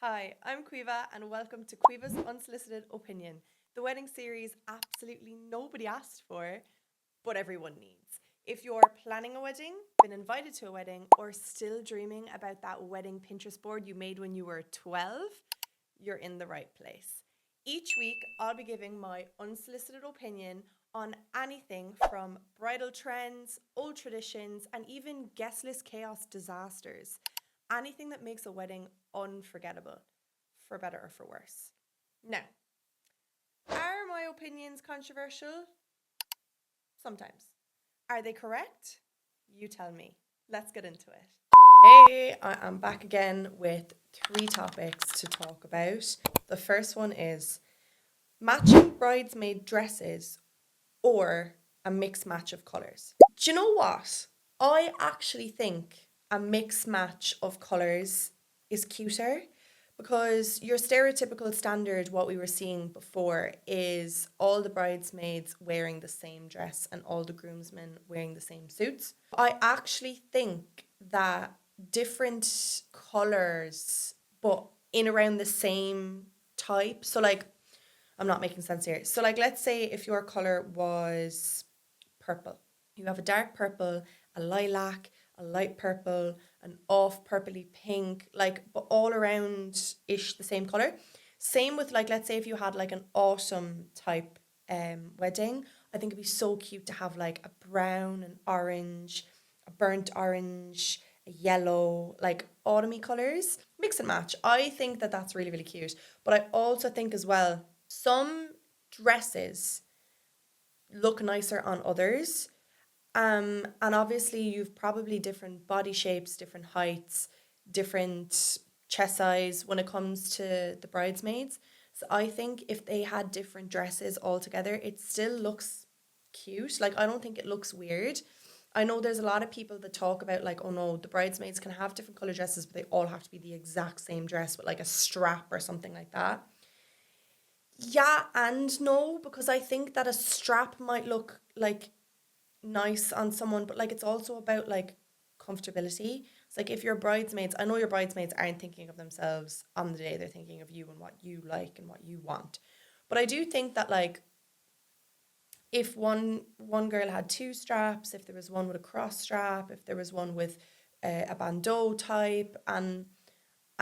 Hi, I'm Quiva and welcome to Quiva's Unsolicited Opinion, the wedding series absolutely nobody asked for, but everyone needs. If you're planning a wedding, been invited to a wedding, or still dreaming about that wedding Pinterest board you made when you were 12, you're in the right place. Each week, I'll be giving my unsolicited opinion on anything from bridal trends, old traditions, and even guest list chaos disasters. Anything that makes a wedding unforgettable, for better or for worse. Now, are my opinions controversial? Sometimes. Are they correct? You tell me. Let's get into it. Hey, I am back again with three topics to talk about. The first one is matching bridesmaid dresses or a mixed match of colours. Do you know what? I actually think a mixed match of colours is cuter because your stereotypical standard, what we were seeing before, is all the bridesmaids wearing the same dress and all the groomsmen wearing the same suits. I actually think that different colours, but in around the same type. So, like, I'm not making sense here. So, like, let's say if your color was purple, you have a dark purple, a lilac, a light purple, an off purpley pink, like, but all around ish the same color. Same with, like, let's say if you had like an autumn type wedding, I think it'd be so cute to have like a brown, an orange, a burnt orange, a yellow, like autumny colors, mix and match. I think that that's really, really cute. But I also think as well, some dresses look nicer on others. And obviously you've probably different body shapes, different heights, different chest size when it comes to the bridesmaids. So I think if they had different dresses all together, it still looks cute. Like, I don't think it looks weird. I know there's a lot of people that talk about like, oh no, the bridesmaids can have different color dresses, but they all have to be the exact same dress with like a strap or something like that. Yeah and no, because I think that a strap might look like nice on someone, but like it's also about like comfortability. It's like if your bridesmaids, I know your bridesmaids aren't thinking of themselves on the day, they're thinking of you and what you like and what you want. But I do think that like if one girl had two straps, if there was one with a cross strap, if there was one with a bandeau type, and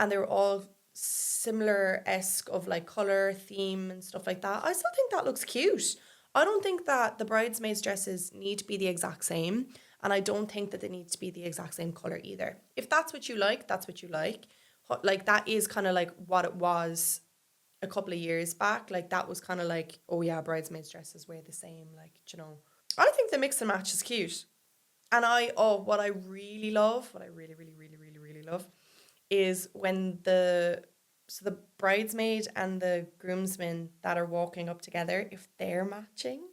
they were all similar esque of like color, theme, and stuff like that, I still think that looks cute. I don't think that the bridesmaids' dresses need to be the exact same, and I don't think that they need to be the exact same color either. If that's what you like, that's what you like. Like, that is kind of like what it was a couple of years back. Like, that was kind of like, oh yeah, bridesmaids' dresses wear the same. Like, you know, I think the mix and match is cute. And what I really love, what I really, really, really, really, really love is when the bridesmaid and the groomsmen that are walking up together, if they're matching.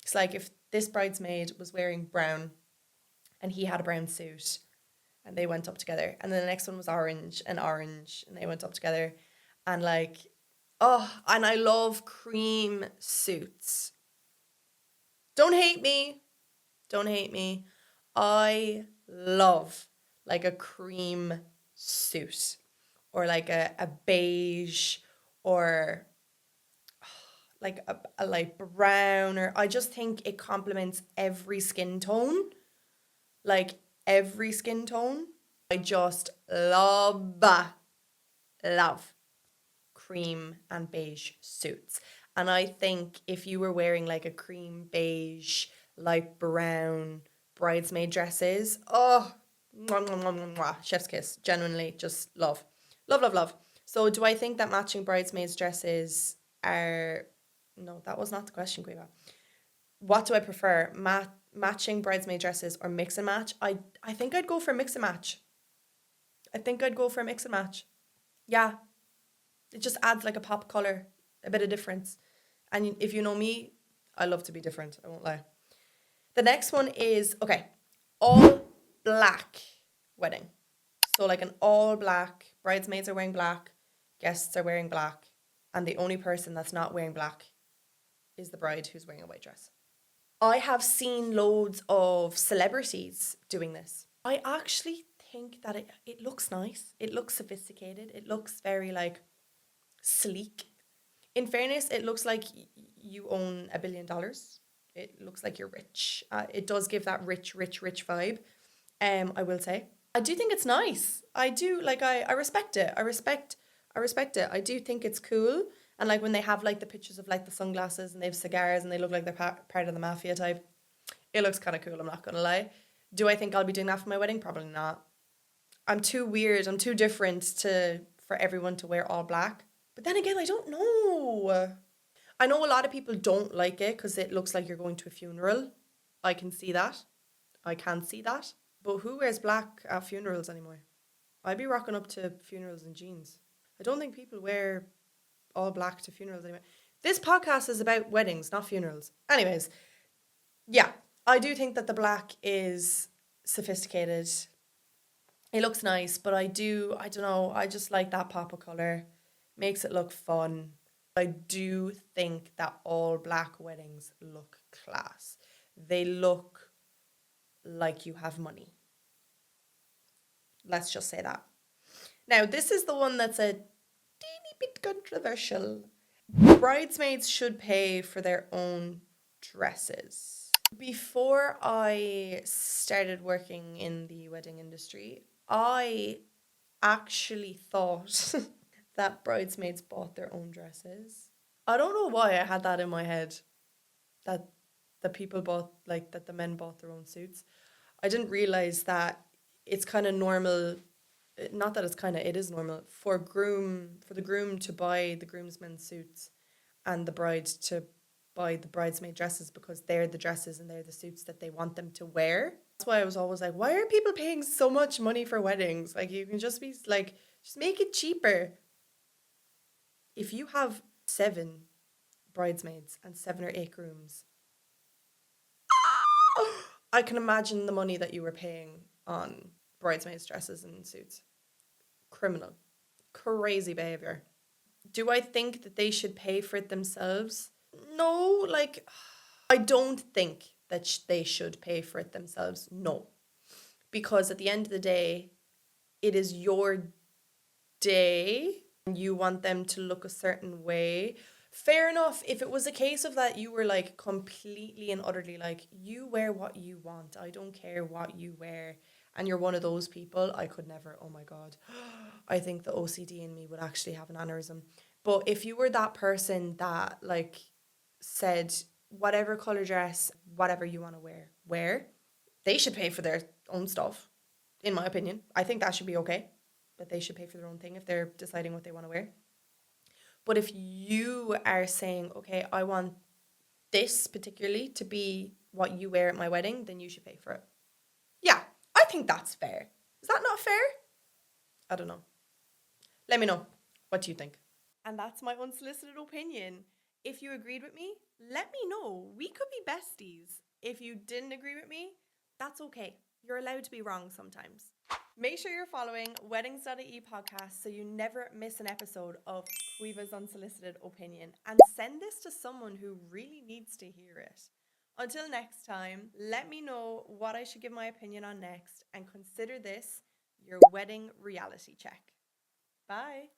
It's like if this bridesmaid was wearing brown and he had a brown suit and they went up together, and then the next one was orange and orange and they went up together, and like, oh, and I love cream suits. Don't hate me. Don't hate me. I love like a cream suit or like a beige or like a light brown, or I just think it complements every skin tone. Like, every skin tone. I just love cream and beige suits. And I think if you were wearing like a cream beige, light brown bridesmaid dresses, oh, mwah, mwah, mwah, mwah, mwah, chef's kiss. Genuinely, just love. Love, love, love. So do I think that matching bridesmaids dresses are... No, that was not the question, Quiva. What do I prefer? Matching bridesmaid dresses or mix and match? I think I'd go for mix and match. I think I'd go for a mix and match. Yeah, it just adds like a pop color, a bit of difference. And if you know me, I love to be different. I won't lie. The next one is, okay, all black wedding. So like an all black, bridesmaids are wearing black, guests are wearing black, and the only person that's not wearing black is the bride who's wearing a white dress. I have seen loads of celebrities doing this. I actually think that it looks nice. It looks sophisticated. It looks very like sleek. In fairness, it looks like you own $1 billion. It looks like you're rich. It does give that rich vibe. I will say. I do think it's nice. I do like. I respect it. I respect it. I do think it's cool. And like when they have like the pictures of like the sunglasses and they have cigars and they look like they're part of the mafia type, it looks kind of cool. I'm not gonna lie. Do I think I'll be doing that for my wedding? Probably not. I'm too weird. I'm too different for everyone to wear all black. But then again, I don't know. I know a lot of people don't like it because it looks like you're going to a funeral. I can see that. I can see that. But who wears black at funerals anymore? I'd be rocking up to funerals in jeans. I don't think people wear all black to funerals anymore. This podcast is about weddings, not funerals. Anyways, yeah, I do think that the black is sophisticated. It looks nice, but I don't know, I just like that pop of colour. Makes it look fun. I do think that all black weddings look class. They look like you have money. Let's just say that. Now, this is the one that's a teeny bit controversial. Bridesmaids should pay for their own dresses. Before I started working in the wedding industry, I actually thought that bridesmaids bought their own dresses. I don't know why I had that in my head, that the people bought, like, that the men bought their own suits. I didn't realize that it's kind of normal, not that it's kind of, it is normal for the groom to buy the groomsmen's suits and the bride to buy the bridesmaid dresses because they're the dresses and they're the suits that they want them to wear. That's why I was always like, why are people paying so much money for weddings? Like, you can just be like, just make it cheaper. If you have 7 bridesmaids and 7 or 8 grooms, I can imagine the money that you were paying on bridesmaids' dresses and suits. Criminal. Crazy behavior. Do I think that they should pay for it themselves? No, like, I don't think that they should pay for it themselves. No. Because at the end of the day, it is your day and you want them to look a certain way. Fair enough. If it was a case of that you were like completely and utterly like, you wear what you want, I don't care what you wear, and you're one of those people, I could never. Oh my God. I think the OCD in me would actually have an aneurysm. But if you were that person that like said, whatever color dress, whatever you want to wear, they should pay for their own stuff, in my opinion. I think that should be okay, that they should pay for their own thing if they're deciding what they want to wear. But if you are saying, okay, I want this particularly to be what you wear at my wedding, then you should pay for it. Yeah, I think that's fair. Is that not fair? I don't know. Let me know. What do you think? And that's my unsolicited opinion. If you agreed with me, let me know. We could be besties. If you didn't agree with me, that's okay. You're allowed to be wrong sometimes. Make sure you're following Weddings.ie podcast so you never miss an episode of Quiva's Unsolicited Opinion, and send this to someone who really needs to hear it. Until next time, let me know what I should give my opinion on next, and consider this your wedding reality check. Bye.